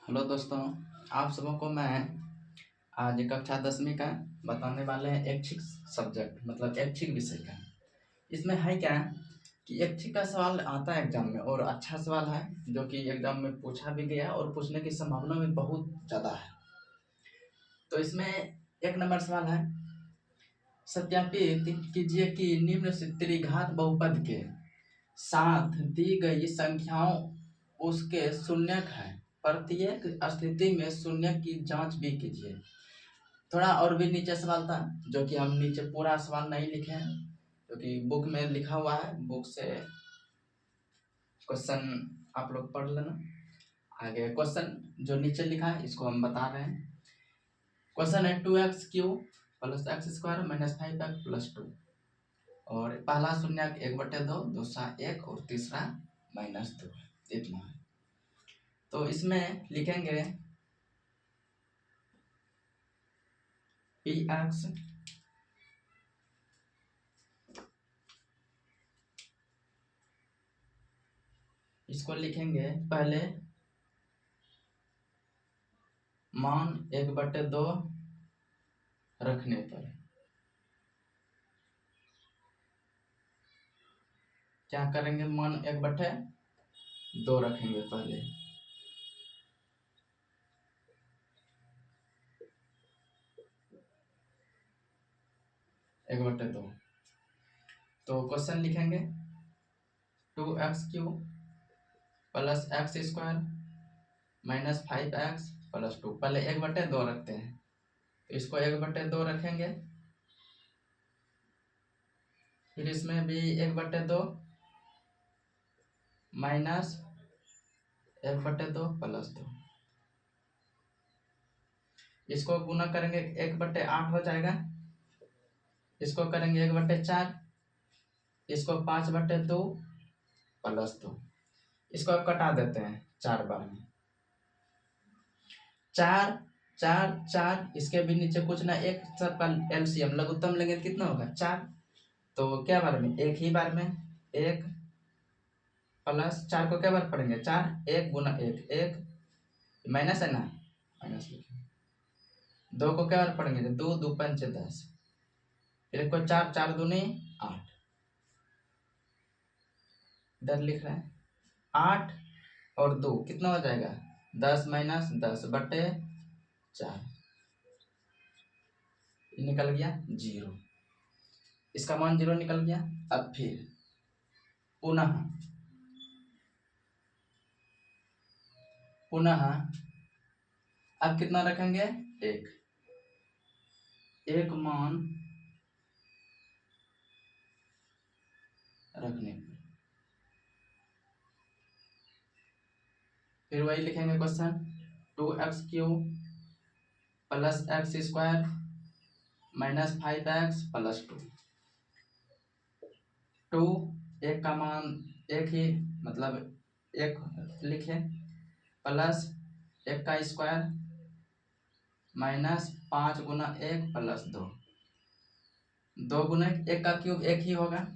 Hello दोस्तों, आप सबों को मैं आज कक्षा 10वीं का बताने वाले हैं ऐच्छिक सब्जेक्ट मतलब ऐच्छिक विषय का। इसमें है क्या कि ऐच्छिक का सवाल आता है एग्जाम में और अच्छा सवाल है जो कि एग्जाम में पूछा भी गया और पूछने की संभावना भी बहुत ज़्यादा है। तो इसमें 1 नंबर सवाल है, सत्यापित कीजिए कि निम्न से त्रिघात बहुपद के साथ दी गई संख्याओं उसके शून्यक है, प्रत्येक स्थिति में शून्य की जांच भी कीजिए। थोड़ा और भी नीचे सवाल था जो कि हम नीचे पूरा सवाल नहीं लिखे हैं क्योंकि बुक में लिखा हुआ है, बुक से क्वेश्चन आप लोग पढ़ लेना। आगे क्वेश्चन जो नीचे लिखा है इसको हम बता रहे हैं। क्वेश्चन है 2x³ plus x² minus 5x plus 2 और पहला शून्यक 1/2, दूसरा 1 और तीसरा -2, इतना है। तो इसमें लिखेंगे px इसको लिखेंगे पहले मान 1/2 रखने पर क्या करेंगे, मान 1/2 रखेंगे पहले। एक बटे दो तो क्वेश्चन लिखेंगे 2x³ plus x² minus 5x plus 2। पहले 1/2 रखते हैं तो इसको 1/2 रखेंगे, फिर इसमें भी 1/2 माइनस 1/2 प्लस 2। इसको गुना करेंगे 1/8 हो जाएगा, इसको करेंगे 1/4, इसको 5/2 प्लस 2। इसको अब कटा देते हैं 4 बार में, 4 4 4, इसके भी नीचे कुछ ना एक सबका एलसीएम लघुत्तम लेंगे तो कितना होगा 4। तो क्या बार में, एक ही बार में 1 प्लस 4 को क्या बार पढ़ेंगे 4, 1 गुना 1 1 माइनस है ना, माइनस लिखेंगे। 2 को क्या बार पढ़ेंगे 2 2 5 10, फिर को 4 4 दूनी 8, इधर लिख रहे हैं 8 और 2 कितना हो जाएगा 10 माइनस 10/4, निकल गया 0, इसका मान 0 निकल गया। अब फिर पुनः अब कितना रखेंगे 1 मान रखने पर फिर वही लिखेंगे question 2x³ plus x² minus 5x plus 2। एक का मान एक ही मतलब 1 लिखे प्लस 1 का स्क्वायर माइनस 5 गुना 1 प्लस 2, 2 गुना 1 का क्यूब 1 ही होगा,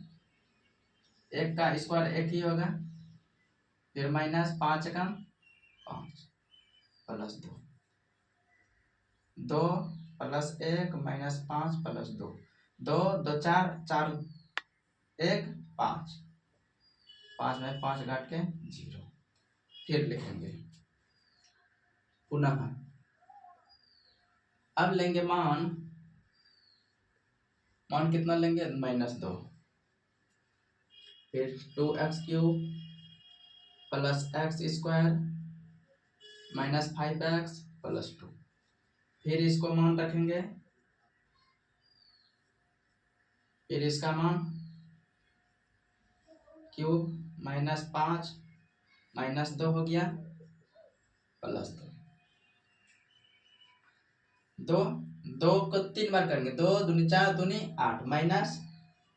1 का स्क्वायर 1 ही होगा, फिर माइनस 5 का 5 प्लस 2, 2 प्लस 1 माइनस 5 प्लस 2, 2 2 4 4 1 5, 5 में 5 घाट के 0। फिर लिखेंगे पुनः अब लेंगे मान कितना लेंगे -2, फिर 2x³ plus x² minus 5x plus 2, फिर इसको मान रखेंगे, फिर इसका मान क्यूब -5 -2 हो गया प्लस 2, 2 को 3 बार करेंगे, 2 दूनी 4 दूनी 8 माइनस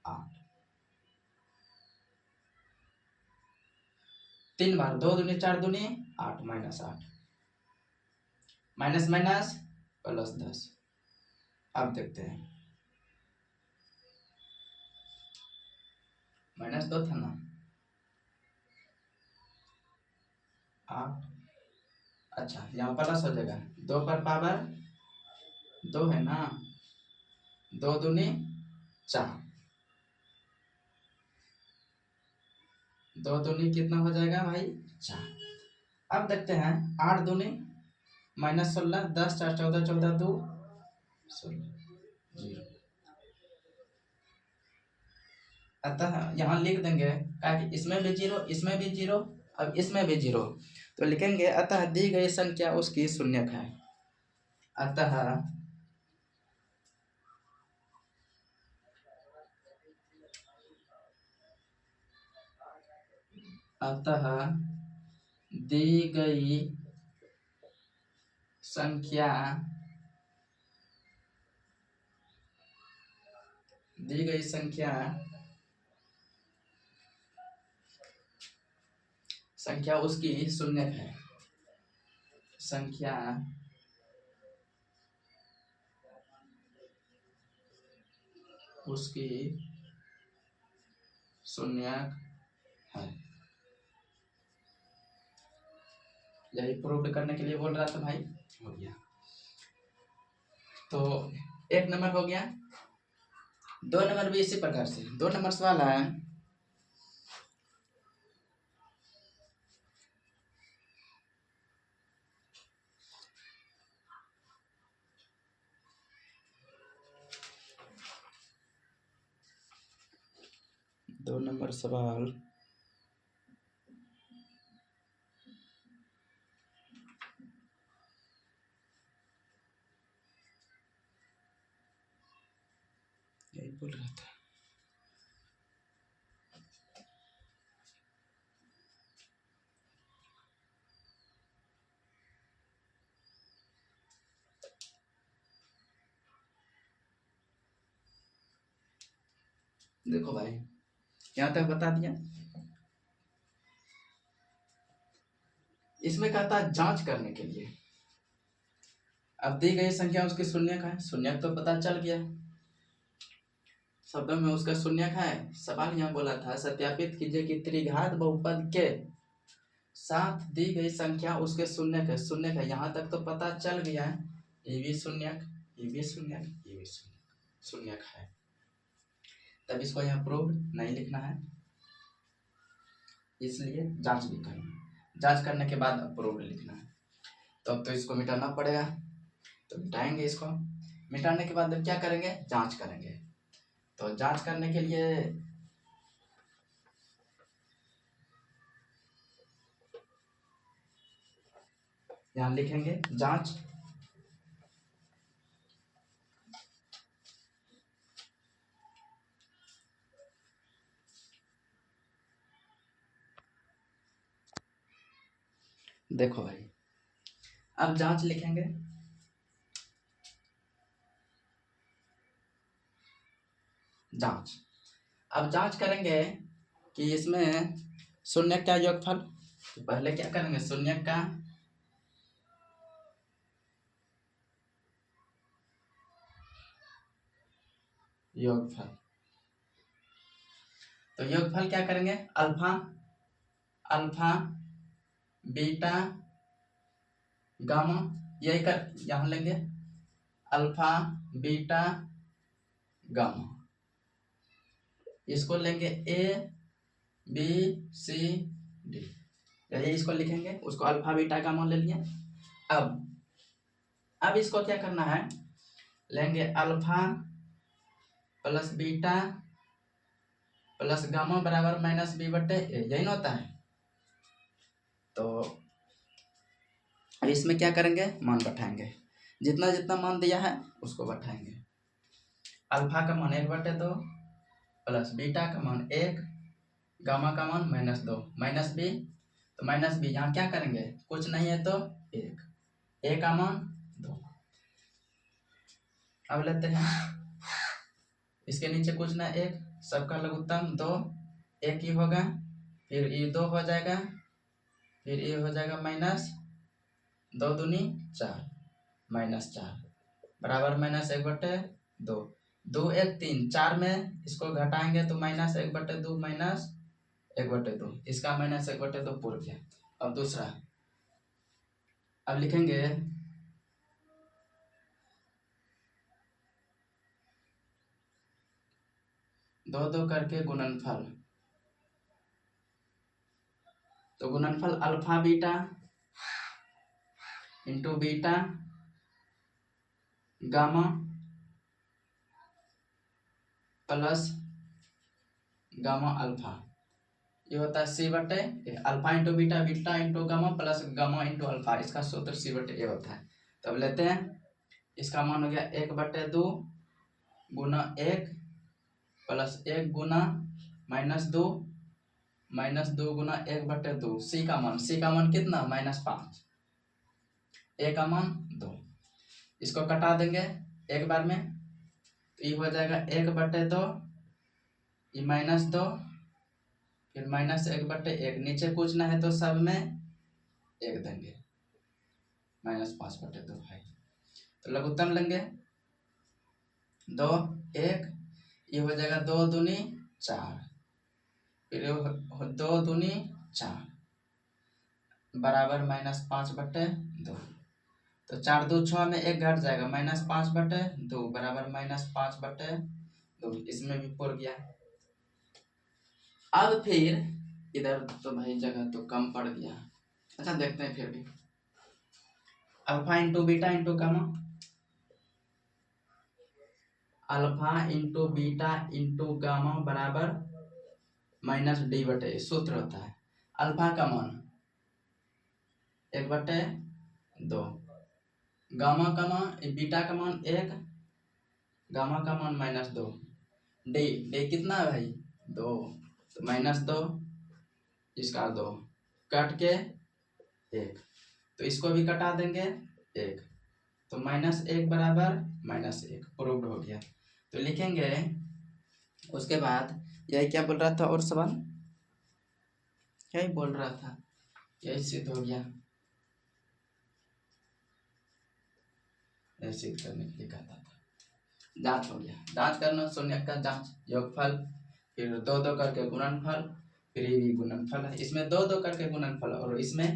8, 3 बार 2 दूनी 4 दूनी 8 माइनस 8, माइनस माइनस प्लस 10। अब देखते हैं -2 था ना, 8 अच्छा यहाँ प्लस हो जाएगा, 2 पर पावर 2 है ना, 2 दूनी 4, 2 दूनी कितना हो जाएगा भाई 4। अब देखते हैं 8 दूनी -16, 10 4 14, 14 2 16, 0। अतः यहाँ लिख देंगे कि इसमें भी 0, इसमें भी 0, अब इसमें भी 0, तो लिखेंगे अतः दी गई संख्या उसकी शून्यक है। अतः अतः दी गई संख्या संख्या उसकी शून्यक है। संख्या उसकी शून्यक है। यही प्रूव करने के लिए बोल रहा था भाई, हो गया। तो 1 नंबर हो गया। 2 नंबर भी इसी प्रकार से, 2 नंबर सवाल है, दो नंबर सवाल यही बोल रहा था। देखो भाई यहाँ तक बता दिया। इसमें कहता है जांच करने के लिए। अब दी गई संख्या उसकी शून्यक है, शून्यक तो पता चल गया, शब्दों में उसका शून्यक है। सवाल यहाँ बोला था सत्यापित कीजिए कि त्रिघात बहुपद के साथ दी गई संख्या उसके शून्यक है। शून्यक है यहाँ तक तो पता चल गया है, ये भी शून्यक, ये भी शून्यक, ये भी शून्यक है। तब इसको यहाँ प्रूव नहीं लिखना है, इसलिए जांच भी करना है। जांच करने के बाद प्रूव लिखना है। तो अब तो इसको मिटाना पड़ेगा, तो मिटाएंगे इसको। मिटाने के बाद अब क्या करेंगे, जांच करेंगे। तो जांच करने के लिए यहाँ लिखेंगे जांच। देखो भाई अब जांच लिखेंगे। जांच, अब जांच करेंगे कि इसमें शून्य का योगफल। तो पहले क्या करेंगे, शून्य का योगफल। तो योगफल क्या करेंगे, अल्फा अल्फा बीटा गामा, यही कर यहां लेंगे अल्फा बीटा गामा। इसको लेंगे ए बी सी डी, यही इसको लिखेंगे। उसको अल्फा बीटा गामा ले लिया। अब इसको क्या करना है, लेंगे alpha plus beta plus gamma बराबर माइनस बी बटे ए, यही ना होता है। तो इसमें क्या करेंगे, मान बैठाएंगे, जितना जितना मान दिया है उसको बैठाएंगे। अल्फा का मान 1/2 प्लस बीटा का मान 1, गामा का मान -2 माइनस बी। तो माइनस बी यहाँ क्या करेंगे, कुछ नहीं है तो 1, ए का मान 2। अब लेते हैं इसके नीचे कुछ ना 1, सबका लघुत्तम 2, 1 ही होगा, फिर ये 2 हो जाएगा, फिर ये हो जाएगा -2 दूनी 4 -4 बराबर -1/2, 2 1 3, 4 में इसको घटाएंगे तो -1/2 -1/2, इसका -1/2 पूर गया। अब दूसरा अब लिखेंगे दो दो करके गुणनफल, तो गुणनफल alpha beta into beta gamma plus gamma alpha, ये होता है सी बटे A. Alpha into beta, beta into gamma plus gamma into alpha, इसका सूत्र सी बटे ए होता है। तो अब लेते हैं, इसका मान हो गया 1/2 गुना 1 प्लस 1 गुना -2 -2 गुना 1/2। सी का मान कितना, -5, ए का मान 2। इसको कटा देंगे एक बार में, तो ये हो जाएगा 1/2, ये -2, फिर -1/1। नीचे पूछना है तो सब में 1 देंगे, -5/2 है। तो लघुत्तम लेंगे 2 1, ये हो जाएगा 2 दूनी 4, फिर 2 दूनी 4 बराबर -5/2। तो 4 2 6 में 1 घट जाएगा, -5/2 बराबर -5/2। इसमें भी पुर गया। अब फिर इधर तो भाई जगह तो कम पड़ गया। अच्छा देखते हैं फिर भी, alpha into beta into gamma, alpha into beta into gamma बराबर -d/, सूत्र होता है अल्फा का मान 1/2, गामा का मान, बीटा का मान 1, गामा का मान -2, d कितना है भाई 2, तो -2, इसका 2 कट के 1, तो इसको भी कटा देंगे 1, तो -1 बराबर -1 प्रूव्ड हो गया। तो लिखेंगे उसके बाद, यही क्या बोल रहा था और सवाल क्या ही बोल रहा था, यही सिद्ध हो गया, यही सिद्ध करने के लिए कहता था। जांच हो गया, जांच करना, शून्य का जांच, योगफल, फिर 2 2 करके गुणनफल, फिर ये भी गुणनफल है, इसमें 2 2 करके गुणनफल और इसमें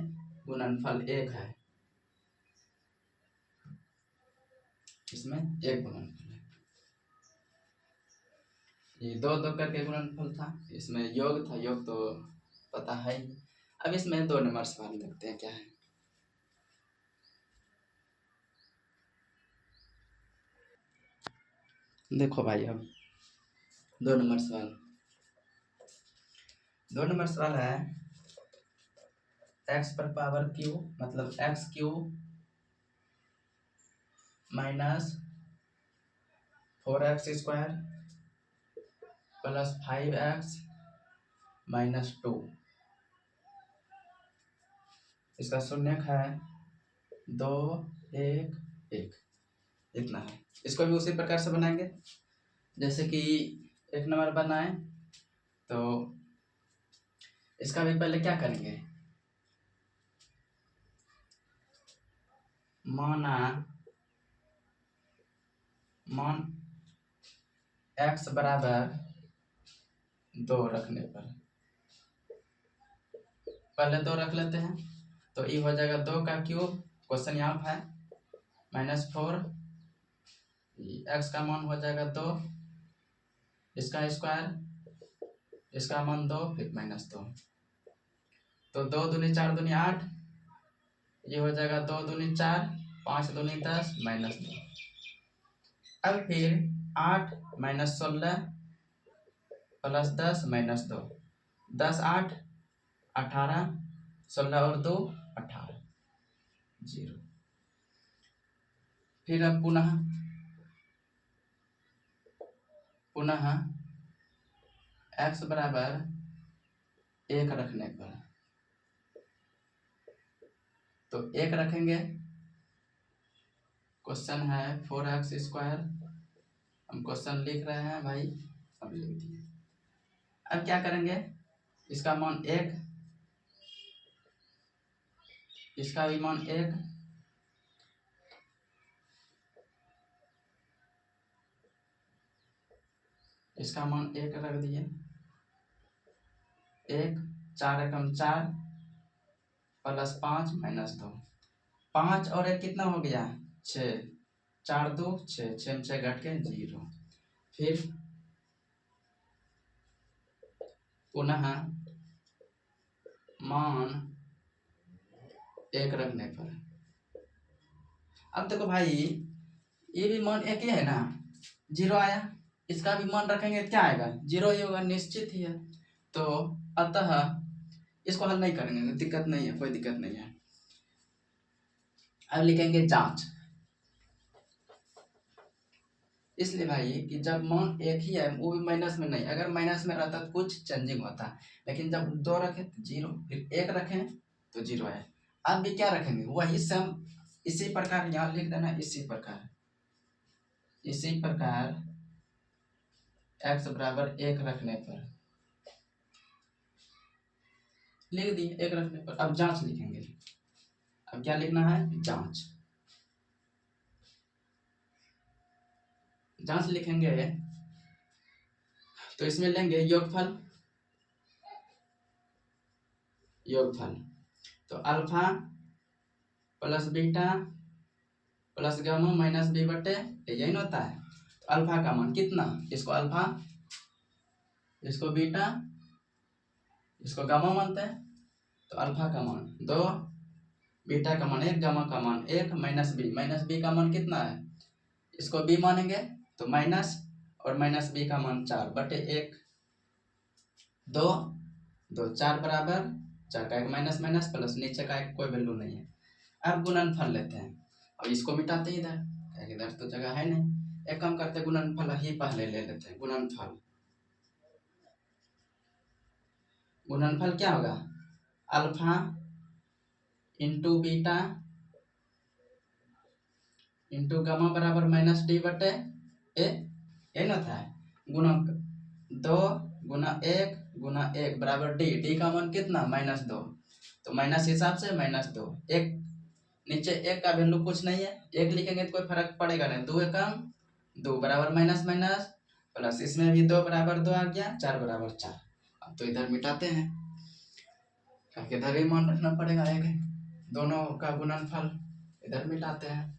गुणनफल 1 है, इसमें 1 गुणनफल है। ये 2 2 करके गुणनफल था, इसमें योग था, योग तो पता है। अब इसमें 2 नंबर सवाल देखते हैं क्या है। देखो भाई, अब 2 नंबर सवाल, 2 नंबर सवाल है x पर पावर क्यू, मतलब x³ -4x² प्लस 5x -2, इसका शून्यक है 2 1 1, इतना है। इसको भी उसी प्रकार से बनाएंगे जैसे कि 1 नंबर बनाए, तो इसका भी पहले क्या करेंगे, मान x बराबर 2 रखने पर, पहले 2 रख लेते हैं, तो ये हो जाएगा 2 का क्यूब, क्वेश्चन यहाँ है -4, x का मान हो जाएगा 2, इसका स्क्वायर, इसका मान 2, फिर -2, तो 2 दूनी 4 दूनी 8, ये हो जाएगा 2 दूनी 4, 5 दूनी 10, -2। अब फिर 8 -16 प्लस 10 -2, 10 8 18, 16 और 2 18, 0। फिर अब पुनः x बराबर 1 रखने पर, तो 1 रखेंगे, क्वेश्चन है 4x², हम क्वेश्चन लिख रहे हैं भाई, अब लिख दिए। अब क्या करेंगे, इसका मान 1, इसका भी मान 1, इसका मान 1 रख दिए, 1 4 एकम 4 प्लस 5 -2, 5 और 1 कितना हो गया 6, 4 2 6, 6 में 6 घट के 0। फिर पुनः मान 1 रखने पर, अब देखो भाई ये भी मान 1 ही है ना, 0 आया, इसका भी मान रखेंगे क्या आएगा 0 ही होगा, निश्चित ही है। तो अतः इसको हल नहीं करेंगे, दिक्कत नहीं है, कोई दिक्कत नहीं है। अब लिखेंगे जांच, इसलिए भाई कि जब मान 1 ही है वो भी माइनस में नहीं, अगर माइनस में रहता तो कुछ चेंजिंग होता, लेकिन जब 2 रखे तो 0, फिर 1 रखें तो 0 है। अब भी क्या रखेंगे वही सम, इसी प्रकार यहाँ लिख देना, इसी प्रकार x बराबर 1 रखने पर लिख दिए, 1 रखने पर। अब जांच लिखेंगे, अब क्या लिखना है जांच, जांच लिखेंगे तो इसमें लेंगे योगफल, तो alpha plus beta plus gamma minus B बटे यही ना होता है। तो अल्फा का मान कितना, इसको अल्फा, इसको बीटा, इसको गामा मानते हैं। तो अल्फा का मान 2, बीटा का मान 1, गामा का मान 1, माइनस बी का मान कितना है, इसको बी मानेंगे तो माइनस, और माइनस बी का मान 4 बटे 1, 2 2 4 बराबर 4 का 1 माइनस माइनस प्लस, नीचे का 1 कोई वैल्यू नहीं है। अब गुणनफल लेते हैं, और इसको मिटाते हैं इधर, इधर तो जगह है नहीं, एक काम करते हैं गुणनफल ही पहले ले लेते हैं। गुणनफल क्या होगा, alpha into beta into gamma बराबर माइनस डी बटे ए ना था, गुना 2 गुना 1 बराबर डी का मान कितना -2, तो माइनस हिसाब से -2, 1 नीचे 1 का वैल्यू कुछ नहीं है, 1 लिखेंगे तो कोई फर्क पड़ेगा नहीं, 2 एकम 2 बराबर माइनस माइनस प्लस, इसमें भी 2 बराबर 2 आ गया, 4 बराबर 4। अब तो इधर मिटाते हैं, क्योंकि इधर भी मान रखना पड़ेगा, एक दोनों का गुणनफल इधर मिटाते हैं।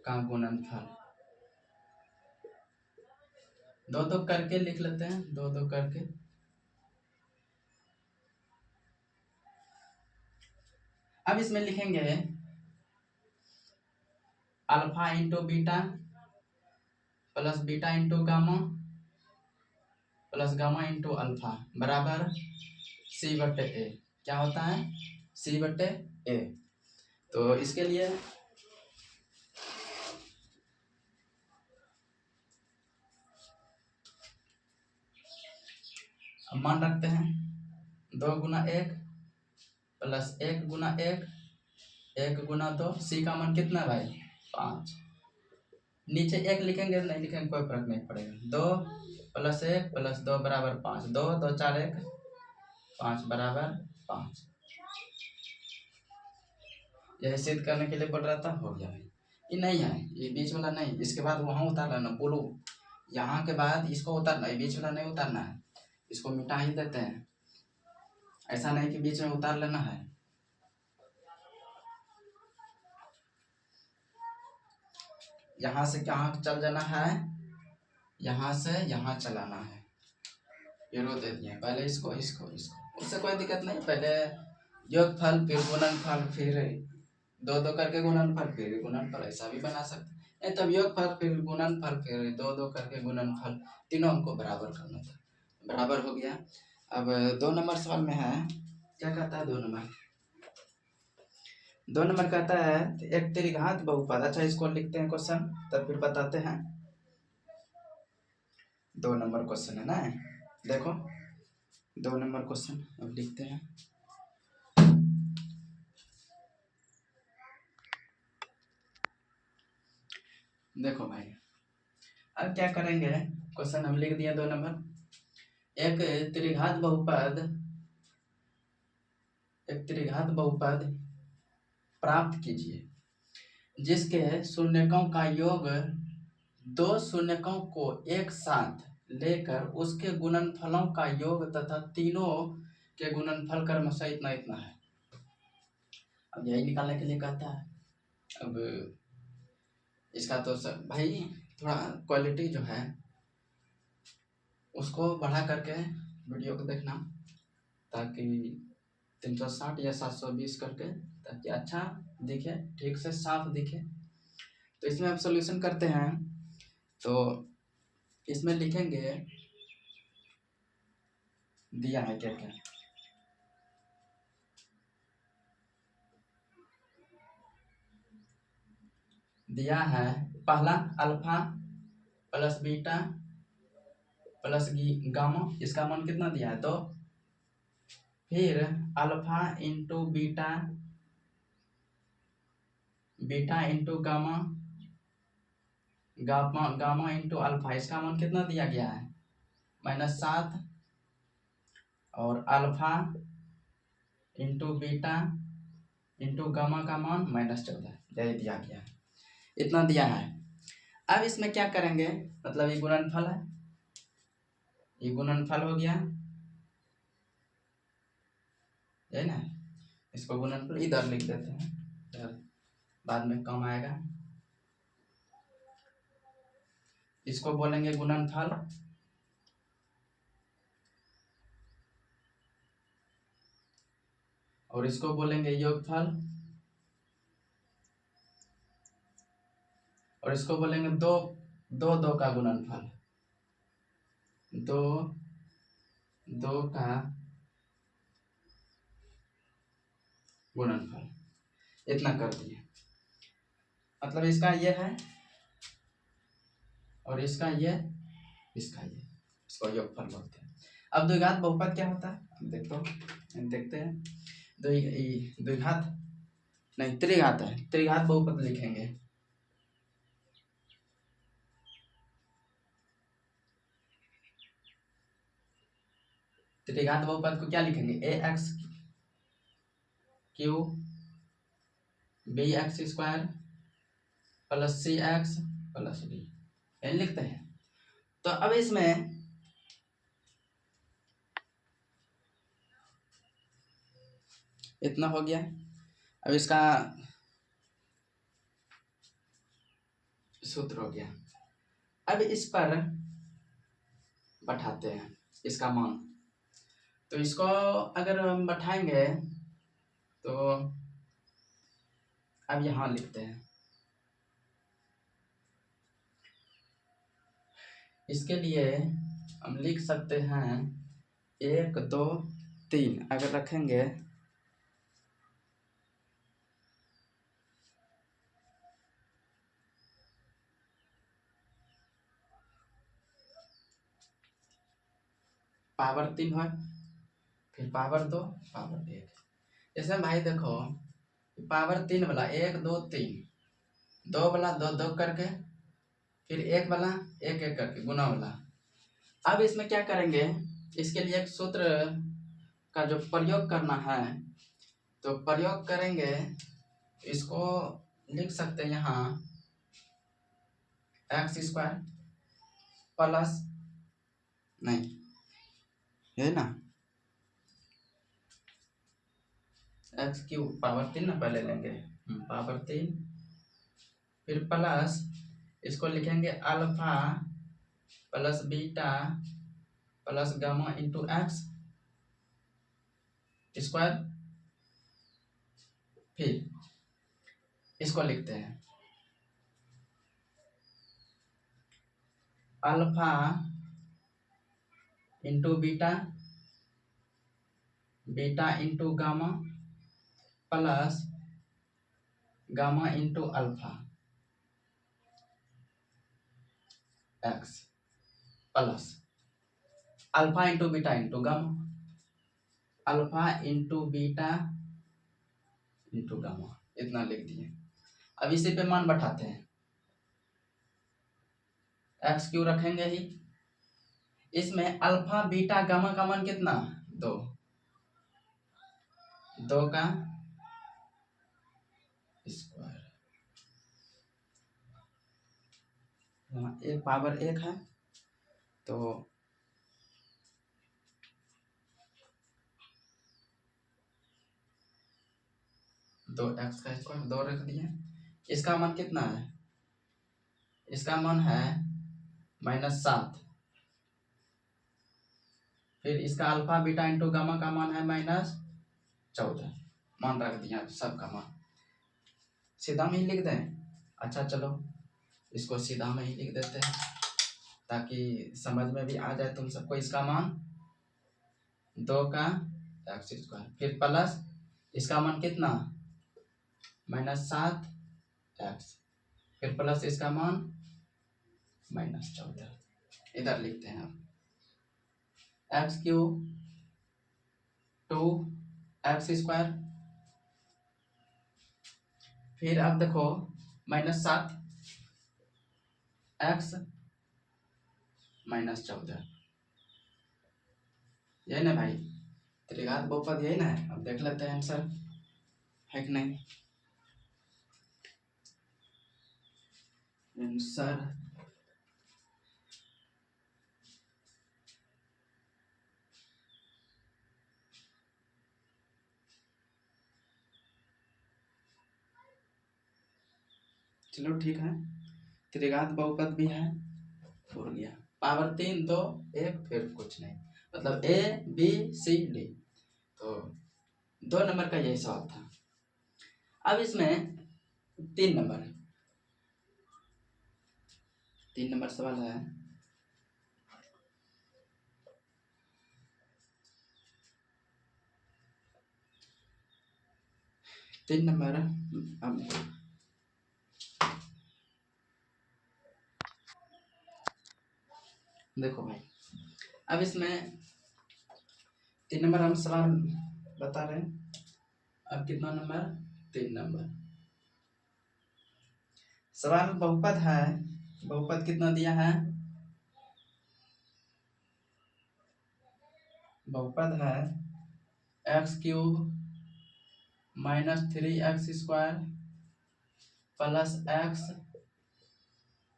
का गुणनफल 2 करके लिख लेते हैं, 2 करके। अब इसमें लिखेंगे alpha into beta plus beta into gamma plus gamma into alpha बराबर सी बटे ए, क्या होता है सी बटे ए। तो इसके लिए अब मान रखते हैं 2 गुना 1 प्लस 1 गुना 1, 1 गुना 2, सी का मान कितना है भाई 5, नीचे 1 लिखेंगे नहीं लिखेंगे कोई फर्क नहीं पड़ेगा, 2 प्लस 1 प्लस 2 बराबर 5, 2 2 4 1 5 बराबर 5। यह सिद्ध करने के लिए बोल रहा था, हो गया भाई। ये नहीं है, ये बीच वाला नहीं, इसके बाद वहाँ उतार लेना, बोलो यहाँ के बाद इसको उतारना, ये बीच वाला नहीं उतारना है, इसको मिटा ही देते हैं, ऐसा नहीं कि बीच में उतार लेना है। यहाँ से कहाँ चल जाना है, यहाँ से यहाँ चलाना है, ये रो दे दिए पहले इसको इसको इसको, उससे कोई दिक्कत नहीं, पहले योगफल फिर गुणनफल फिर 2 करके गुणनफल फिर गुणनफल, ऐसा भी बना सकते हैं। तब योगफल फिर गुणनफल फिर 2 करके गुणनफल, तीनों हमको बराबर करना था, बराबर हो गया। अब 2 नंबर सवाल में है, क्या कहता है 2 नंबर कहता है एक त्रिघात बहुपद, अच्छा इसको लिखते हैं क्वेश्चन तब फिर बताते हैं। 2 नंबर क्वेश्चन है ना, देखो 2 नंबर क्वेश्चन अब लिखते हैं। देखो भाई अब क्या करेंगे, क्वेश्चन हम लिख दिए 2 नंबर, एक त्रिघात बहुपद प्राप्त कीजिए। जिसके शून्यकों का योग दो शून्यकों को एक साथ लेकर उसके गुणनफलों का योग तथा तीनों के गुणनफल क्रमशः इतना इतना है। अब यही निकालने के लिए कहता है। अब इसका तो सब भाई थोड़ा क्वालिटी जो है उसको बढ़ा करके वीडियो को देखना, ताकि 360 या 720 करके, ताकि अच्छा दिखे, ठीक से साफ दिखे। तो इसमें अब सॉल्यूशन करते हैं। तो इसमें लिखेंगे दिया है क्या क्या। दिया है पहला alpha plus beta plus gamma, इसका मान कितना दिया है 2। फिर alpha into beta, beta into gamma, gamma gamma into alpha, इसका मान कितना दिया गया है -7। और alpha into beta into gamma का मान -14, यही दिया गया है, इतना दिया है। अब इसमें क्या करेंगे, मतलब ये गुणनफल है, ये गुणनफल हो गया, है ना। इसको गुणनफल इधर लिख देते हैं, इधर बाद में कम आएगा। इसको बोलेंगे गुणनफल, और इसको बोलेंगे योगफल, और इसको बोलेंगे दो दो दो का गुणनफल, दो दो का गुणनफल, इतना कर दिए। मतलब इसका ये है और इसका ये, इसका ये, इसको योगफल बोलते हैं। अब द्विघात बहुपद क्या होता है देखते हैं। द्विघात नहीं, त्रिघात है, त्रिघात बहुपद लिखेंगे। त्रिघात बहुपद को क्या लिखेंगे, A X cube B X square plus C X plus D, यही लिखते हैं। तो अब इसमें इतना हो गया। अब इसका सूत्र हो गया। अब इस पर बैठाते हैं इसका मान। तो इसको अगर हम बैठाएंगे तो अब यहाँ लिखते हैं, इसके लिए हम लिख सकते हैं 1 2 3 अगर रखेंगे पावर 3 है, फिर पावर 2 पावर 1। जैसे भाई देखो पावर 3 वाला 1 2 3, 2 वाला 2 2 करके, फिर 1 वाला 1 1 करके गुना वाला। अब इसमें क्या करेंगे, इसके लिए एक सूत्र का जो प्रयोग करना है, तो प्रयोग करेंगे। इसको लिख सकते हैं यहाँ एक्स स्क्वायर प्लस, नहीं है ना, एक्स क्यूब पावर 3 ना पहले लेंगे, पावर 3, फिर प्लस इसको लिखेंगे alpha plus beta plus gamma into x square. फिर इसको लिखते हैं alpha into beta, beta into gamma plus gamma into alpha x plus alpha into beta into gamma, alpha into beta into gamma, इतना लिख दिए। अब इसी पे मान बैठाते हैं, एक्स क्यू रखेंगे ही, इसमें अल्फा बीटा गामा का मान कितना 2, 2 का स्क्वायर यहाँ एक पावर एक है, तो दो एक्स का स्क्वायर दो रख दिए। इसका मान कितना है, इसका मान है -7। फिर इसका अल्फा बीटा इंटू गामा का मान है -14। मान रख दिया सबका मान। सीधा में ही लिख दें? अच्छा चलो इसको सीधा में ही लिख देते हैं ताकि समझ में भी आ जाए तुम सबको। इसका मान 2 का एक्स स्क्वायर, फिर प्लस इसका मान कितना -7 एक्स, फिर प्लस इसका मान -14। इधर लिखते हैं अब एक्स क्यूब 2 एक्स स्क्वायर, फिर अब देखो -7 एक्स -14, यही ना भाई, त्रिघात बहुपद यही ना है। अब देख लेते हैं आंसर है कि नहीं। आंसर चलो ठीक है, त्रिघात बहुपद भी है, हो गया। पावर 3 2 1 फिर कुछ नहीं, मतलब ए बी सी डी। तो 2 नंबर का यही सवाल था। अब इसमें 3 नंबर, 3 नंबर सवाल है। तीन नंबर अब देखो भाई, अब इसमें 3 नंबर हम सवाल बता रहे हैं। अब कितना नंबर, 3 नंबर सवाल बहुपद है। बहुपद कितना दिया है, बहुपद है x cube -3x square plus x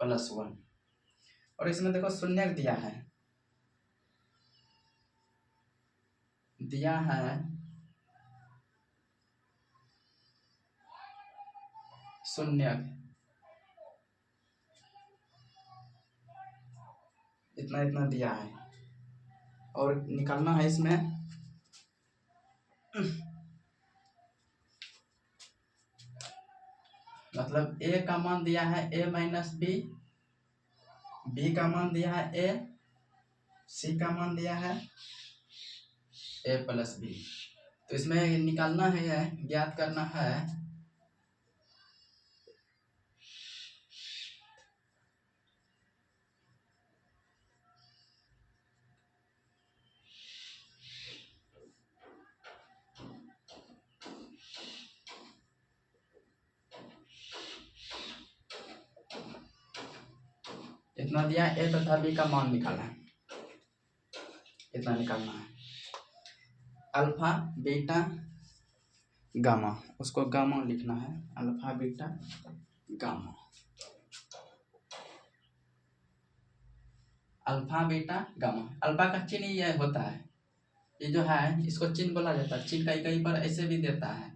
plus 1, और इसमें देखो शून्य दिया है, दिया है शून्य, इतना इतना दिया है, और निकालना है इसमें मतलब a का मान दिया है a माइनस बी, b का मान दिया है a, c का मान दिया है a प्लस बी। तो इसमें निकालना है, ज्ञात करना है इतना दिया ए तथा बी का मान निकालना है, इतना निकालना है। अल्फा बीटा गामा, उसको गामा लिखना है, alpha beta gamma, alpha beta gamma. Alpha का चिन्ह ये होता है, ये जो है इसको चिन्ह बोला जाता है, चिन्ह कहीं कहीं पर ऐसे भी देता है,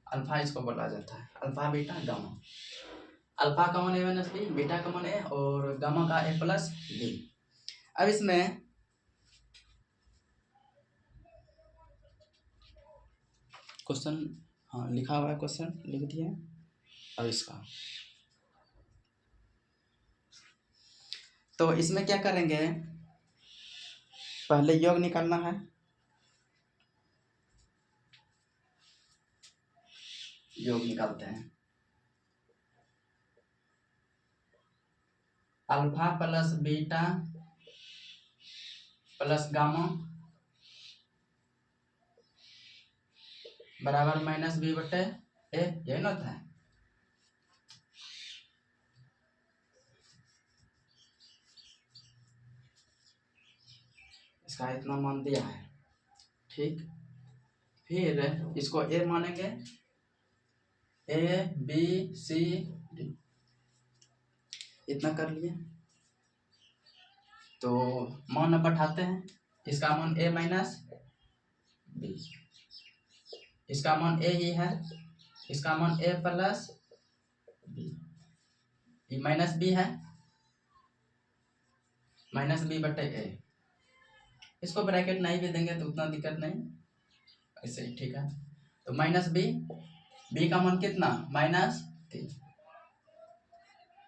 अल्फा इसको बोला जाता है, अल्फा बीटा गामा। अल्फा का मान ए माइनस बी, बीटा का मान ए, और गामा का ए प्लस बी। अब इसमें क्वेश्चन, हाँ लिखा हुआ है, क्वेश्चन लिख दिया। अब इसका तो इसमें क्या करेंगे, पहले योग निकालना है, योग निकालते हैं। Alpha plus beta plus gamma बराबर -b बटे ए, यही ना होता है। इसका इतना मान दिया है, ठीक। फिर इसको ए मानेंगे, ए बी सी डी। इतना कर लिए। तो मान अब बैठाते हैं, इसका मान a माइनस बी, इसका मान a ही है, इसका मान a plus B, minus B है, माइनस बी बटे a। इसको ब्रैकेट नहीं भी देंगे तो उतना दिक्कत नहीं, ऐसे ही ठीक है। तो माइनस बी, बी का मान कितना -3,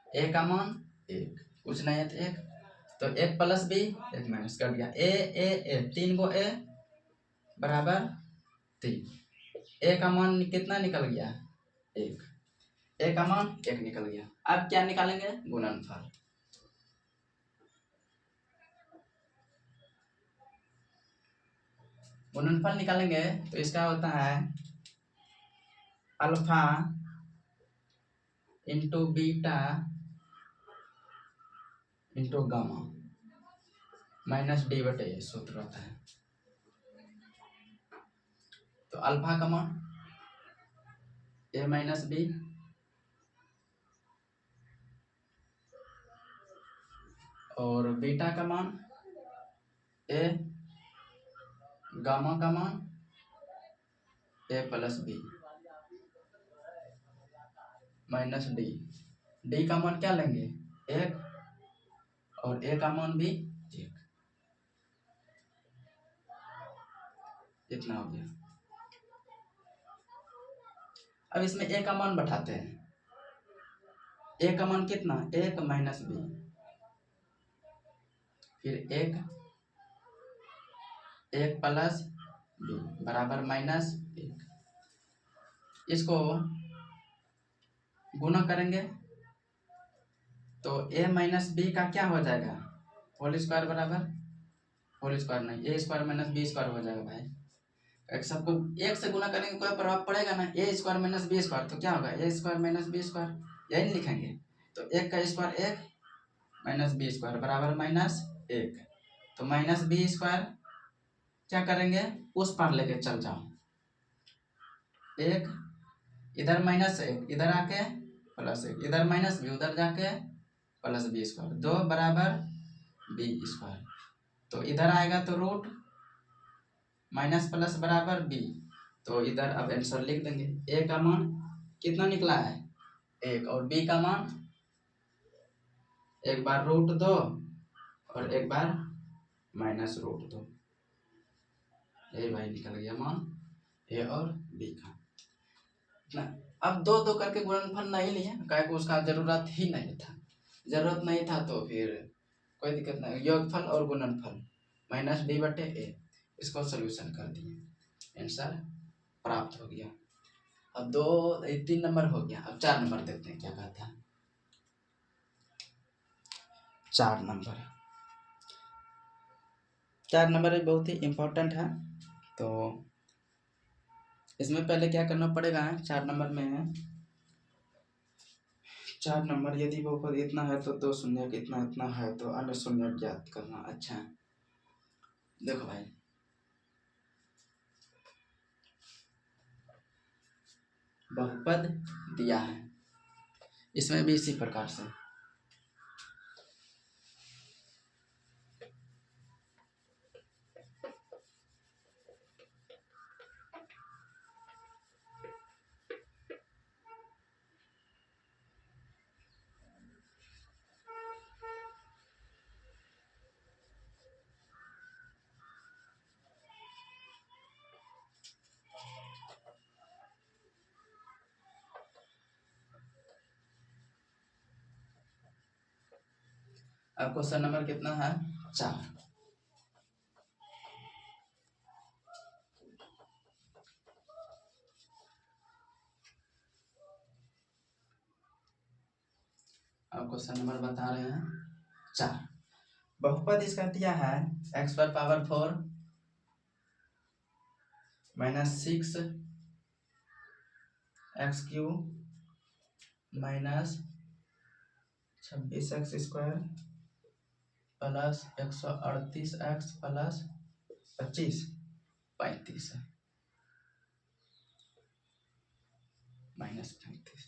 a का मान 1, कुछ नहीं है तो 1, तो 1 प्लस बी 1 माइनस कर दिया, ए 3 गो a बराबर 3, a का मान कितना निकल गया 1, a का मान 1 निकल गया। अब क्या निकालेंगे, गुणनफल। गुणनफल निकालेंगे तो इसका होता है alpha into beta into gamma minus D बटे ए, सूत्र होता है। तो अल्फा का मान ए माइनस बी, और बीटा का मान ए, गामा का मान A plus B minus D, D का मान क्या लेंगे 1, और ए का मान भी 1, इतना हो गया। अब इसमें ए का मान बैठाते हैं, ए का मान कितना 1 माइनस बी, फिर 1 प्लस बी बराबर -1। इसको गुणा करेंगे तो a माइनस बी का क्या हो जाएगा, होल स्क्वायर बराबर, होल स्क्वायर नहीं, ए स्क्वायर माइनस बी स्क्वायर हो जाएगा भाई। एक सबको एक से गुणा करेंगे कोई प्रभाव पड़ेगा ना, ए स्क्वायर माइनस बी स्क्वायर, तो क्या होगा ए स्क्वायर माइनस बी स्क्वायर, यही लिखेंगे। तो 1 का स्क्वायर 1 माइनस बी स्क्वायर बराबर -1, तो माइनस बी स्क्वायर क्या करेंगे उस पार लेके चल जाओ, 1 इधर -1 इधर आके +1, इधर माइनस बी उधर जाके प्लस बी स्क्वायर, 2 बराबर बी स्क्वायर। तो इधर आएगा तो रूट माइनस प्लस बराबर बी, तो इधर अब आंसर लिख देंगे। ए का मान कितना निकला है 1, और बी का मान एक बार √2 और एक बार -√2, ये भाई निकल गया मान ए और बी का ना। अब 2 करके गुणनफल नहीं लिया, क्या को उसका जरूरत ही नहीं था, जरूरत नहीं था तो फिर कोई दिक्कत नहीं, योगफल और गुणनफल -d बटे ए, इसको सोल्यूशन कर दिए, आंसर प्राप्त हो गया। अब 3 नंबर हो गया, अब 4 नंबर देखते हैं क्या कहता है। 4 नंबर भी बहुत ही इम्पोर्टेंट है, तो इसमें पहले क्या करना पड़ेगा, 4 नंबर में 4 नंबर यदि बहुपद इतना है तो 2 शून्य इतना इतना है तो अन्य शून्य ज्ञात करना। अच्छा देखो भाई, बहुपद दिया है, इसमें भी इसी प्रकार से अब क्वेश्चन नंबर कितना है 4। अब क्वेश्चन नंबर बता रहे हैं 4, बहुपद इसका दिया है x पर power 4 -6 x³ -26x² plus 138x plus 25 35 -35।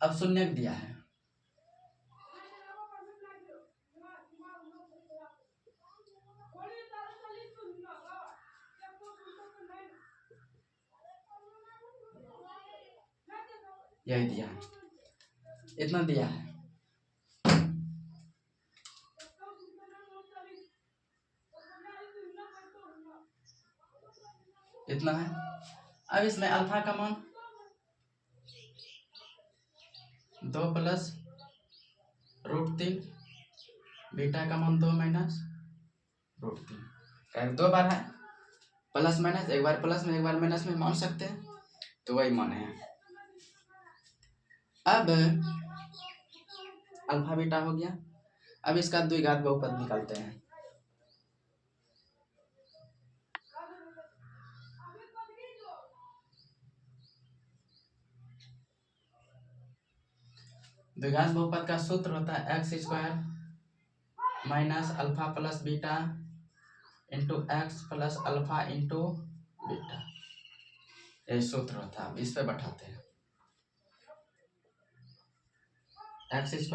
अब शून्य दिया है, यही दिया है, इतना दिया है। इतना है। अब इसमें अल्फा का मान 2 प्लस √3, बीटा का मान 2 माइनस √3। 2 बार है प्लस माइनस, एक बार प्लस में एक बार माइनस में मान सकते हैं, तो वही मान है। अब अल्फा बीटा हो गया। अब इसका द्विघात बहुपद निकालते हैं। द्विघात बहुपद का सूत्र होता है x² minus alpha plus beta into x plus alpha into beta, ये सूत्र होता है। इस पे बैठाते हैं। x²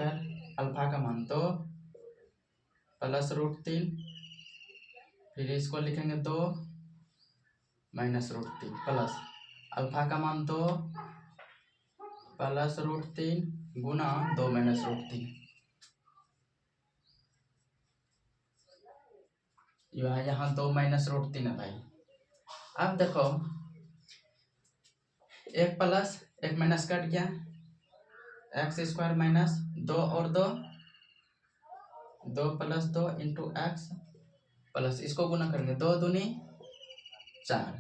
अल्फा का मान 2 प्लस √3, फिर इसको लिखेंगे 2 माइनस √3 प्लस अल्फा का मान 2 प्लस √3 गुना 2 माइनस √3। यहाँ 2 माइनस √3 है भाई। अब देखो, एक प्लस एक माइनस कट गया, x² माइनस 2 और 2 प्लस 2 इंटू एक्स प्लस इसको गुना करेंगे 2 दूनी 4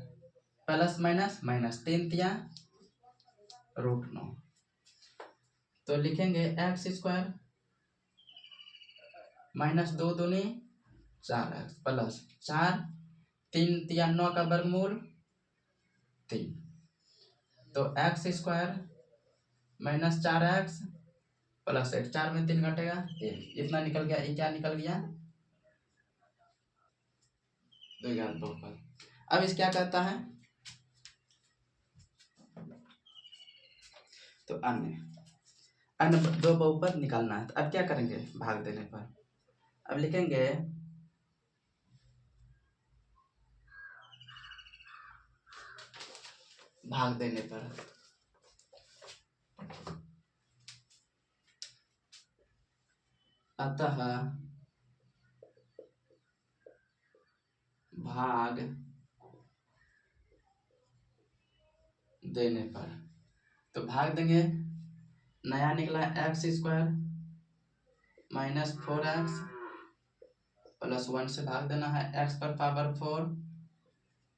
प्लस माइनस माइनस 3 तिया √9। तो लिखेंगे x² माइनस 2 दूनी 4x प्लस 4 3 तिया 9 का वर्गमूल 3। तो x² माइनस 4x प्लस 1, 4 में 3 घटेगा 1, इतना निकल गया। ये क्या निकल गया? द्विघात बहुपद। अब इस क्या कहता है? तो अन्य दो बहुपद निकालना है। तो अब क्या करेंगे? भाग देने पर अब लिखेंगे भाग देने पर अतः भाग देने पर, तो भाग देंगे, नया निकला x² माइनस 4x प्लस 1 से भाग देना है। x पर power 4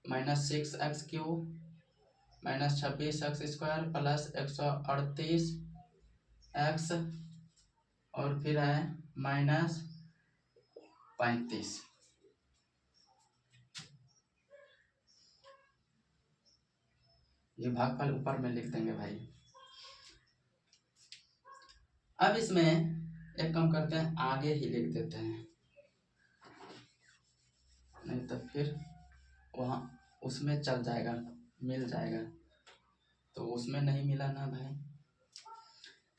minus 6x³ minus 26x² plus 138x और फिर है माइनस 35। ये भागफल ऊपर में लिख देंगे भाई। अब इसमें एक काम करते हैं, आगे ही लिख देते हैं, नहीं तो फिर वहाँ उसमें चल जाएगा, मिल जाएगा, तो उसमें नहीं मिला ना भाई।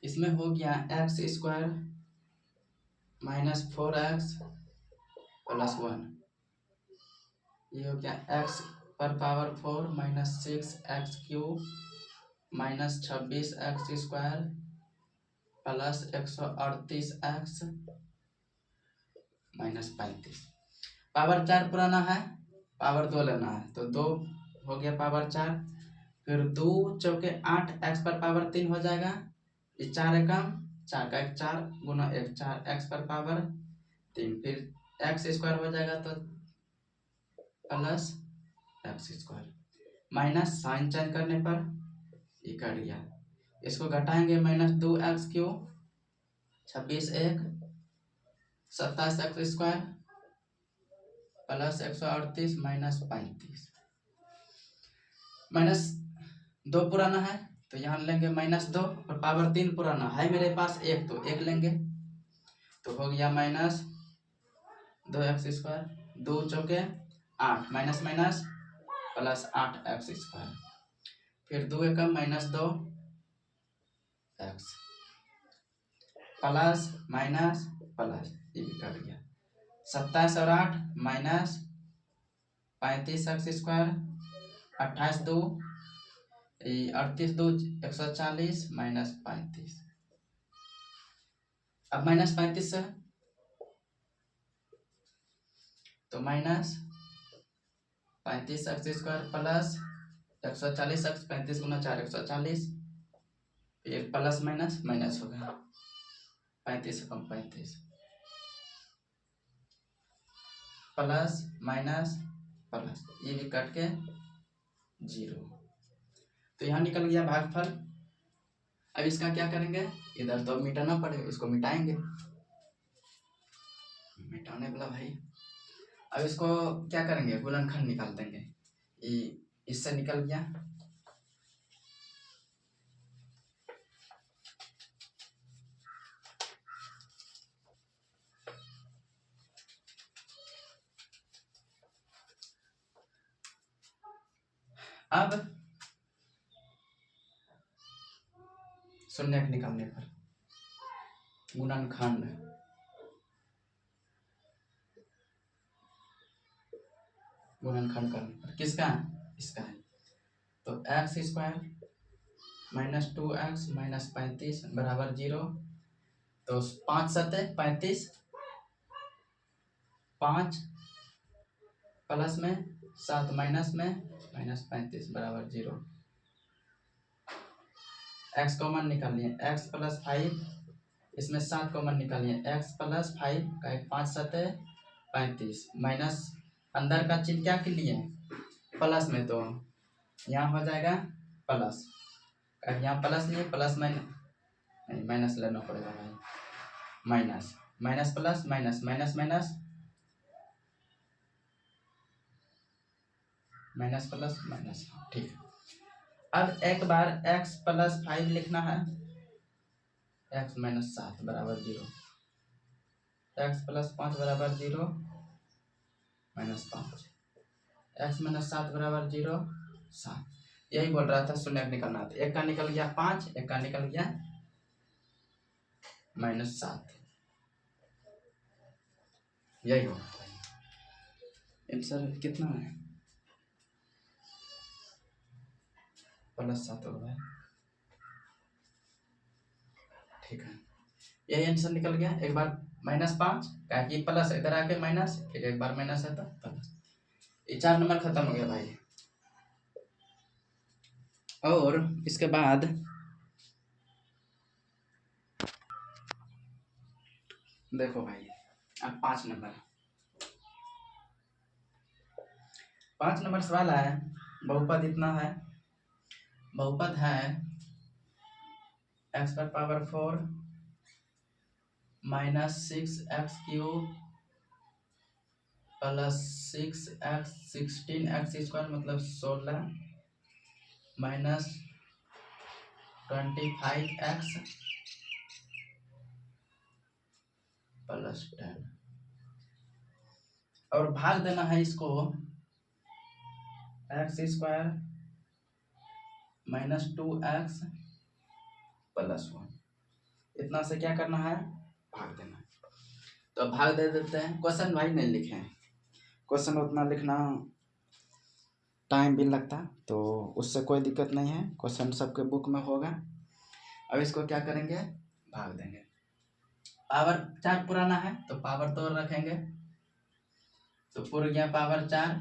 इसमें हो गया x² माइनस 4x प्लस 1, ये हो गया x पर power 4 minus 6x³ minus 26x² plus 138x minus 35। Power 4 पुराना है, पावर 2 लेना है, तो 2 हो गया पावर 4, फिर 2 चौके 8, x पर पावर 3 हो जाएगा, ये 4 एकम 4 का 1 4 गुना 1 4, x पर पावर 3, फिर x² हो जाएगा तो plus x², minus sign change करने पर ये कट गया। इसको घटाएंगे, minus 2x³ 26 1 27x² plus 138 minus 35। Minus 2 पुराना है तो यहाँ लेंगे माइनस 2, और पावर 3 पुराना है मेरे पास 1, तो 1 लेंगे, तो हो गया माइनस 2x², 2 चौके 8 माइनस माइनस प्लस 8x², फिर 2 एकम minus 2x plus minus plus, ये भी कट गया। 27 और 8 माइनस 35x², 28 2 38 2 140 माइनस 35। अब माइनस 35 से तो minus 35 x square plus 140 x 35 गुना 4 140, फिर प्लस माइनस माइनस होगा 35 से कम 35 प्लस माइनस प्लस, ये भी कट के 0। तो यहाँ निकल गया भागफल। अब इसका क्या करेंगे, इधर तो मिटाना पड़ेगा, इसको मिटाएंगे, मिटाने वाला भाई। अब इसको क्या करेंगे, गुणनखंड निकाल देंगे, इससे निकल गया। अब शून्य निकालने पर गुणनखंड, गुणनखंड करने पर किसका, इसका है। तो x square minus 2x minus 35 बराबर 0। तो 5 7 35, 5 प्लस में 7 माइनस में माइनस 35 बराबर 0। x कॉमन निकालिए, x प्लस 5, इसमें 7 कॉमन निकालिए, x प्लस 5 का 5 7 35 माइनस अंदर का चिन्ह क्या के लिए प्लस में, तो यहाँ हो जाएगा प्लस, यहाँ प्लस नहीं प्लस नहीं माइनस लेना पड़ेगा भाई, minus minus plus minus minus minus minus plus minus, ठीक। अब एक बार x प्लस 5 लिखना है, x माइनस 7 बराबर 0, x प्लस 5 बराबर 0 माइनस 5, x माइनस 7 बराबर 0 7। यही बोल रहा था, शून्य निकलना था, एक का निकल गया 5, एक का निकल गया माइनस 7, यही होगा। आंसर कितना है, प्लस 7 होगा, ठीक है, यही आंसर निकल गया। एक बार -5 क्या कि प्लस इधर आके माइनस, फिर एक बार माइनस है तो प्लस, ये 4 नंबर खत्म हो गया भाई। और इसके बाद देखो भाई, अब 5 नंबर सवाल है, बहुपद इतना है, बहुपद है x पर power 4 minus 6x³ plus 6x 16x square मतलब 16 माइनस 25x प्लस 10, और भाग देना है इसको x square minus 2x plus 1, इतना से क्या करना है, भाग देना। तो भाग दे देते हैं। क्वेश्चन भाई नहीं लिखे हैं, क्वेश्चन उतना लिखना टाइम भी लगता, तो उससे कोई दिक्कत नहीं है, क्वेश्चन सबके बुक में होगा। अब इसको क्या करेंगे, भाग देंगे। पावर 4 पुराना है तो पावर 2 रखेंगे, तो पूरा गया पावर 4।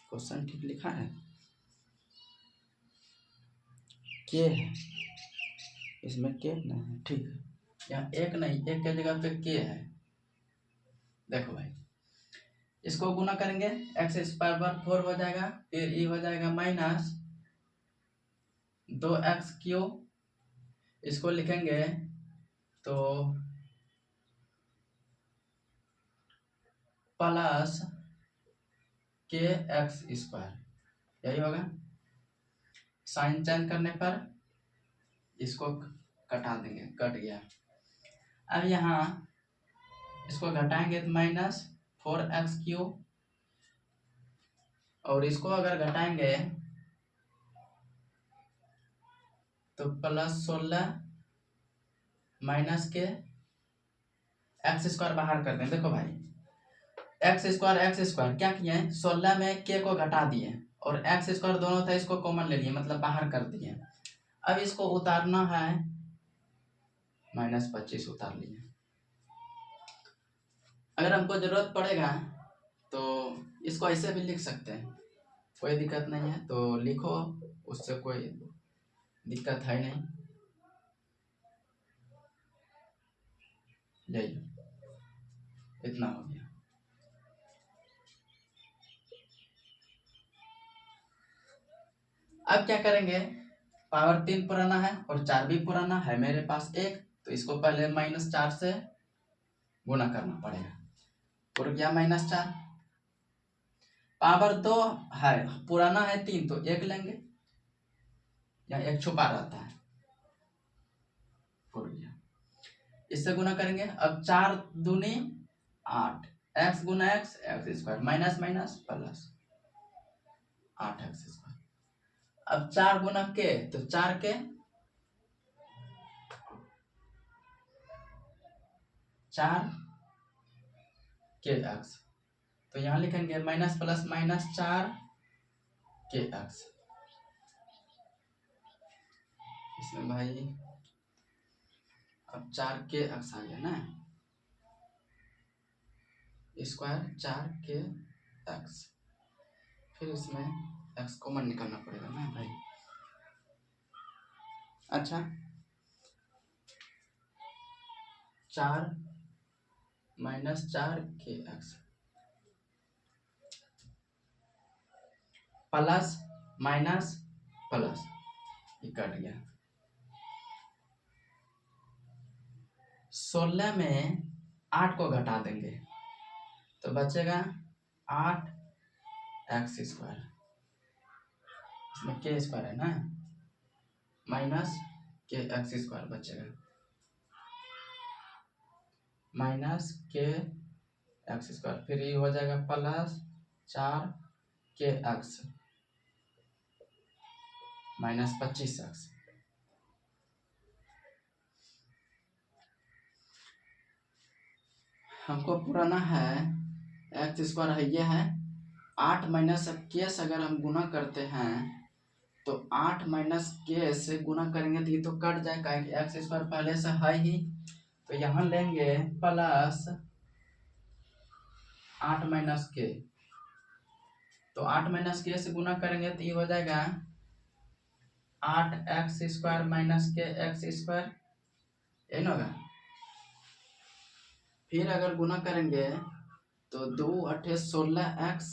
क्वेश्चन ठीक लिखा है, के है इसमें, के नहीं है, ठीक है, यहाँ एक नहीं, एक के जगह पे के है। देखो भाई, इसको गुना करेंगे, x स्क्वायर पर 4 हो जाएगा, फिर ये हो जाएगा माइनस 2x³, इसको लिखेंगे तो प्लस के एक्स स्क्वायर, यही होगा। साइन चेंज करने पर इसको घटा देंगे, कट गया। अब यहाँ इसको घटाएंगे तो माइनस 4x³ और इसको अगर घटाएंगे तो प्लस 16 माइनस के एक्स स्क्वायर बाहर कर दें। देखो भाई, एक्स स्क्वायर क्या किए हैं, 16 में के को घटा दिए और एक्स स्क्वायर दोनों था, इसको कॉमन ले लिए, मतलब बाहर कर दिए। अब इसको उतारना है, -25 उतार लिए। अगर हमको जरूरत पड़ेगा तो इसको ऐसे भी लिख सकते हैं, कोई दिक्कत नहीं है, तो लिखो, उससे कोई दिक्कत है नहीं। यही इतना हो गया। अब क्या करेंगे, पावर 3 पुराना है और 4 भी पुराना है मेरे पास एक, तो इसको पहले -4 से गुना करना पड़ेगा। उड़ गया -4। पावर 2 है, पुराना है 3, तो 1 लेंगे, यहाँ 1 छुपा रहता है, उड़ गया। इससे गुना करेंगे, अब 4 दूनी 8, एक्स गुना X, X square, minus minus plus 8 X square. अब 4 गुना के, तो 4 के 4 के एक्स, तो यहाँ लिखेंगे माइनस प्लस -4 के एक्स। इसमें भाई अब 4 के एक्स आ गया ना, स्क्वायर 4 के एक्स, फिर इसमें एक्स कॉमन निकालना पड़ेगा ना भाई। अच्छा, 4 -4 के एक्स प्लस माइनस प्लस, ये कट गया। 16 में 8 को घटा देंगे तो बचेगा 8 एक्स स्क्वायर, इसमें के स्क्वायर है ना, माइनस के एक्स स्क्वायर बचेगा, माइनस के एक्स स्क्वायर, फिर ये हो जाएगा प्लस 4 के एक्स माइनस 25 एक्स। हमको पुराना है एक्स स्क्वायर है, ये है 8 माइनस के से अगर हम गुना करते हैं तो 8 माइनस के से गुना करेंगे तो ये तो कट जाएगा, एक्स स्क्वायर पहले से है ही, तो यहाँ लेंगे प्लस 8 माइनस के, तो 8 माइनस के से गुना करेंगे तो ये हो जाएगा 8 एक्स स्क्वायर माइनस के एक्स स्क्वायर, यही ना होगा। फिर अगर गुना करेंगे तो 2 8 16 एक्स,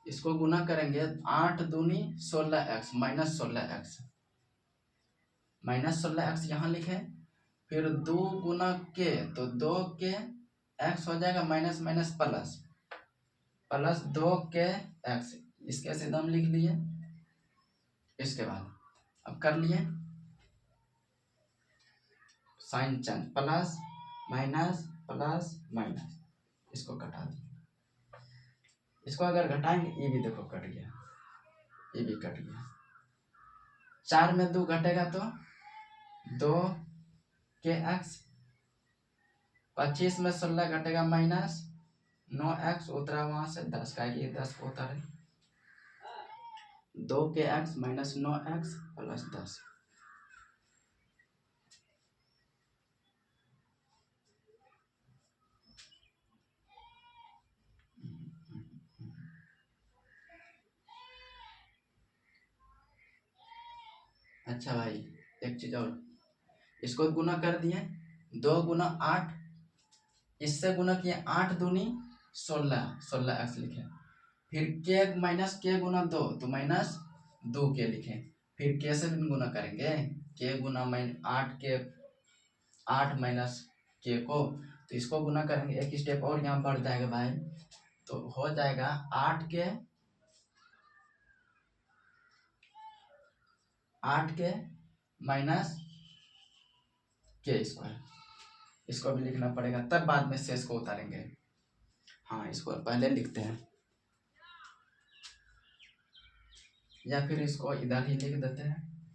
इसको गुना करेंगे 8 दूनी 16 x minus 16 x, minus 16 x यहाँ लिखे, फिर 2 गुना के, तो 2 के एक्स हो जाएगा माइनस माइनस प्लस, प्लस 2 के एक्स, इसके सीधा हम लिख लिए। इसके बाद अब कर लिए sign change, plus minus plus minus, इसको घटा दिए, इसको अगर घटाएंगे ये भी देखो कट गया, ये भी कट गया। 4 में 2 घटेगा तो 2 के एक्स, 25 में 16 घटेगा माइनस 9 एक्स, उतरा वहां से 10 का, ये 10 को उतारे, 2 के एक्स माइनस 9 एक्स प्लस 10। अच्छा भाई, एक चीज और, इसको गुना कर दिए, 2 गुना 8, इससे गुना किए 8 दूनी 16, 16 एक्स लिखे, फिर के माइनस के गुना 2, तो माइनस 2 के लिखे, फिर के से भी गुना करेंगे, के गुना 8 के 8 माइनस के को, तो इसको गुना करेंगे, एक स्टेप और यहाँ बढ़ जाएगा भाई, तो हो जाएगा 8 के माइनस के स्क्वायर, इसको भी लिखना पड़ेगा, तब बाद में शेष को उतारेंगे। हाँ, इसको पहले लिखते हैं, या फिर इसको इधर ही लिख देते हैं,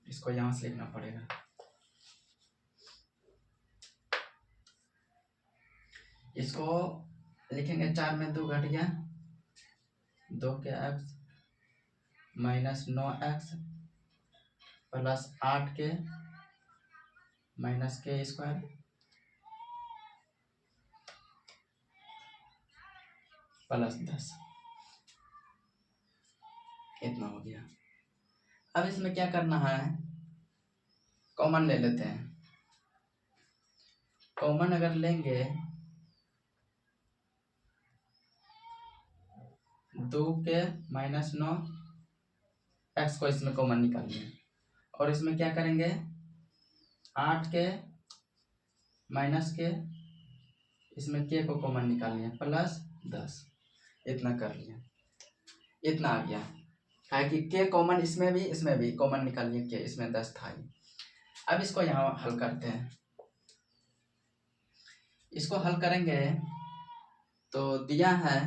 इसको यहाँ से लिखना पड़ेगा। इसको लिखेंगे 4 में 2 घट गया 2 के x माइनस 9x प्लस 8 के माइनस के स्क्वायर प्लस 10 इतना हो गया। अब इसमें क्या करना है, कॉमन ले लेते हैं। कॉमन अगर लेंगे 2 के माइनस 9 एक्स को इसमें कॉमन निकालिए और इसमें क्या करेंगे 8 के माइनस के इसमें के को कॉमन निकालिए प्लस 10 इतना कर लिया, इतना आ गया। है कि के कॉमन इसमें भी कॉमन निकालिए के इसमें 10 था ही। अब इसको यहाँ हल करते हैं। इसको हल करेंगे तो दिया है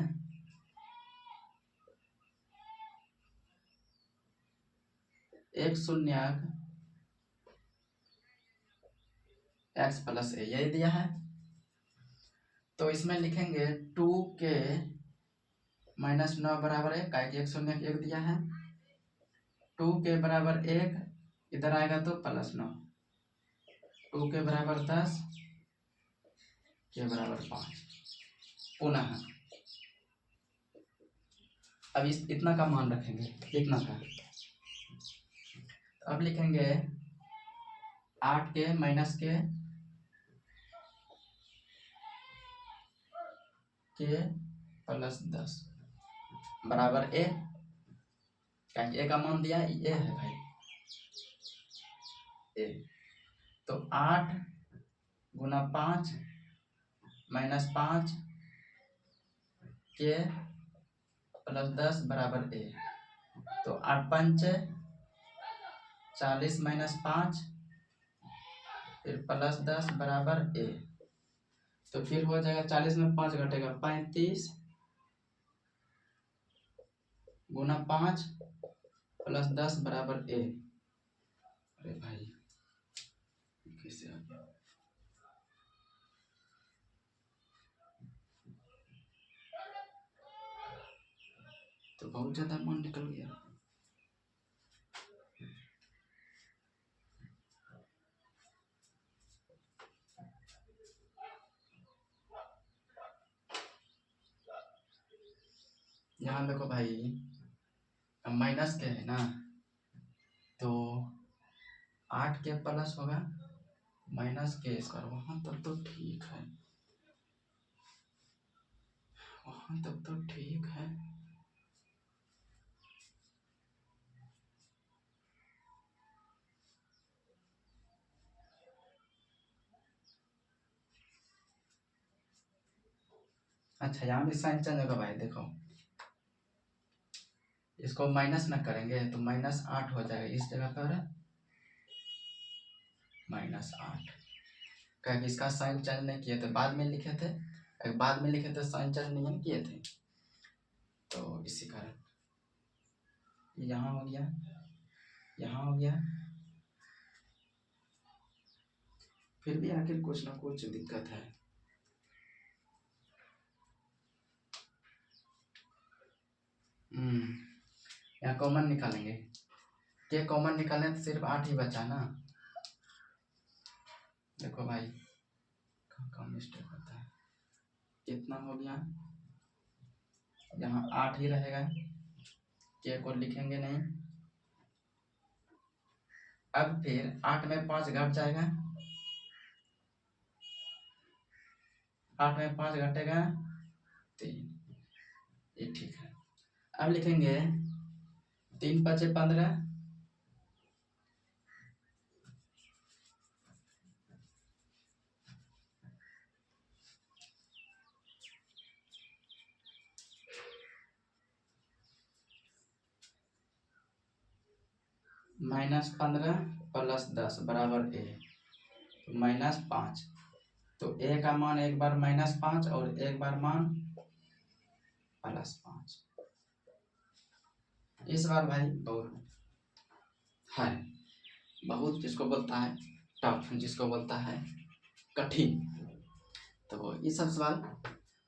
एक शून्यक एक्स प्लस ए यही दिया है। तो इसमें लिखेंगे 2 के माइनस 9 बराबर है का एक शून्य एक दिया है 2 के बराबर 1 इधर आएगा तो प्लस 9 2 के बराबर 10 के बराबर 5 पुनः अब इस इतना का मान रखेंगे इतना का। अब लिखेंगे 8 के माइनस के प्लस 10 बराबर ए ए का मान दिया ए है भाई ए। तो 8 गुना 5 माइनस 5 के प्लस 10 बराबर ए। तो 8 पंच 40 माइनस 5 फिर प्लस 10 बराबर ए। तो फिर हो जाएगा 40 में 5 घटेगा 35 गुना 5 प्लस 10 बराबर ए। अरे भाई कैसे आ गया, तो बहुत ज्यादा मान निकल गया। यहाँ देखो भाई माइनस के है ना तो 8 के प्लस होगा माइनस के स्क्वायर वहां तक तो ठीक है, वहां तक तो ठीक है। अच्छा यहाँ भी साइन चेंज होगा भाई देखो इसको माइनस ना करेंगे तो माइनस 8 हो जाएगा इस जगह पर माइनस 8 क्योंकि इसका साइन चेंज नहीं किए थे बाद में लिखे थे, बाद में लिखे थे साइन चेंज नहीं किए थे तो इसी कारण यहाँ हो गया यहाँ हो गया। फिर भी आखिर कुछ ना कुछ दिक्कत है। यहाँ कॉमन निकालेंगे के कॉमन निकालने तो सिर्फ 8 ही बचा ना। देखो भाई कहाँ मिस्टेक होता है, कितना हो गया यहाँ 8 ही रहेगा के को लिखेंगे नहीं। अब फिर 8 में 5 घट जाएगा 8 में 5 घटेगा 3 ये ठीक है। अब लिखेंगे 3 5 15 -15 प्लस 10 बराबर ए तो -5 तो ए का मान एक बार -5 और एक बार मान +5। इस बार भाई बहुत है बहुत जिसको बोलता है टफ जिसको बोलता है कठिन तो ये सब सवाल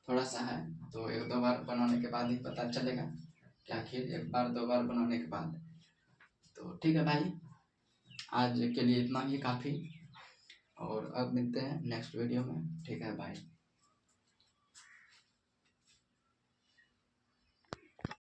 थोड़ा सा है, तो एक दो बार बनाने के बाद ही पता चलेगा कि आखिर एक बार दो बार बनाने के बाद। तो ठीक है भाई, आज के लिए इतना ही काफ़ी, और अब मिलते हैं नेक्स्ट वीडियो में। ठीक है भाई।